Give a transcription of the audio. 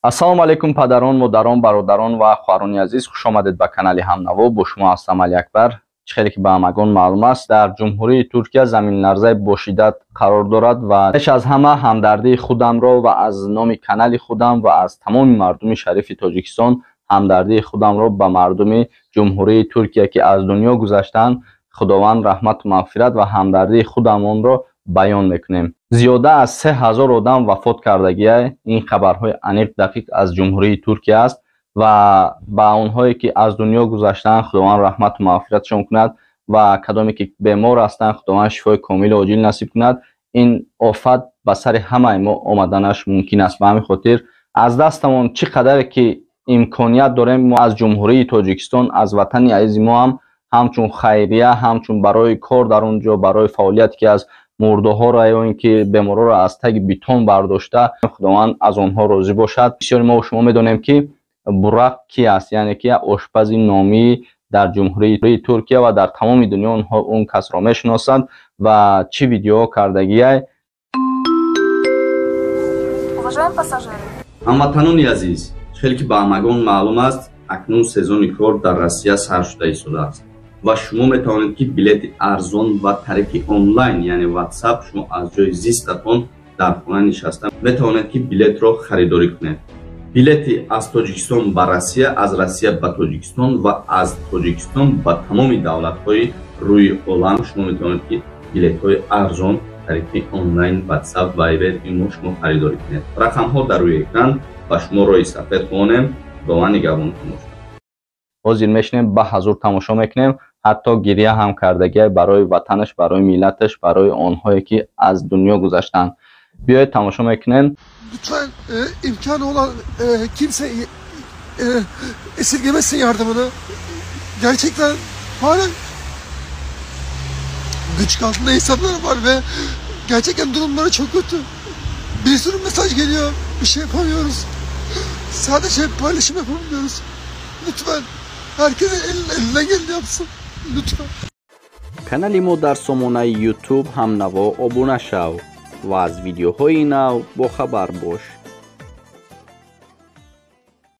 ассалому алайкум падарон, модарон, бародарон ва хоҳарони азиз, хуш омадед ба канали Ҳамнаво. Бо шумо ҳастам Али Акбар. Чӣ хеле ки ба ҳамагон маълум аст, дар ҷумҳурии Туркия заминларзаи бошиддат қарор дорад ва пеш аз ҳама ҳамдардии худамро ва аз номи канали худам ва аз тамоми мардуми шарифи Тоҷикистон ҳамдардии худамро ба мардуми ҷумҳурии Туркия ки аз дунё гузаштанд, худованд раҳмату мағфират ва ҳамдардии худамонро баён мекунем. Зиёда аз 3000 одам вафот кардагиай ин хабарҳои аниқ дақиқ аз ҷумҳурии Туркия аст ва ба онҳое ки аз дунё гузаштанд худованд раҳмату мағфиратшон кунад ва кадоме ки бемор ҳастанд худованд шифои комили оҷил насиб кунад. ин офат ба сари ҳамаи мо омаданаш мумкин аст. Ба ҳамин хотир аз дастамон чӣ қадаре ки имконият дорем мо аз ҷумҳурии Тоҷикистон, аз ватани азизи мо ҳамчун хайрия, ҳамчун барои кор дар он ҷо, барои фаъолияте ки аз мурдоҳоро ё ин ки беморҳоро аз таги битон бардошта, худованд аз онҳо розӣ бошад. Бисёри мо шумо медонем ки Бурак ки аст, яъне ки ошпази номӣ дар ҷумҳурии Туркия ва дар тамоми дунё онҳо он касро мешиносанд ва чӣ видеоҳо кардагиай. Уважаемые пассажиры, ҳамватанони азиз, хеле ки ба ҳамагон маълум аст, акнун сезони кор дар Россия сар шуда истодааст ва шумо метавонед ки билети арзон ва тариқи онлайн, яъне WhatsApp, шумо аз ҷои зистатон дар хона нишаста метавонед ки билетро харидорӣ кунед. Билети аз Тоҷикистон ба Россия, аз Россия ба Тоҷикистон ва аз Тоҷикистон ба тамоми давлатҳои рӯи олам шумо метавонед ки билетҳои арзон тариқи онлайн, WhatsApp, Viber имо шумо харидорӣ кунед. Рақамҳо дар рӯи экран ва шумо роҳи сафед хонем ба ман нигоҳбон кунед. ҳозир мешинем ба ҳазур тамошо мекунем, ҳатто гирия ҳам кардагиай барои ватанаш, барои миллаташ, барои онҳое ки аз дунё гузаштанд. Biyoyed tamaşa mekinen. Lütfen imkanı olan kimse esirgemesin yardımını. Gerçekten hala güç altında insanlar var ve gerçekten durumları çok kötü. Bir sürü mesaj geliyor. Bir şey yapamıyoruz. Sadece paylaşım yapamıyoruz. Lütfen herkesin elinden geleni yapsın. Lütfen. Канали мо дар сомонаи YouTube Ҳамнаво обуна шав ва аз видеоҳои нав бохабар бош.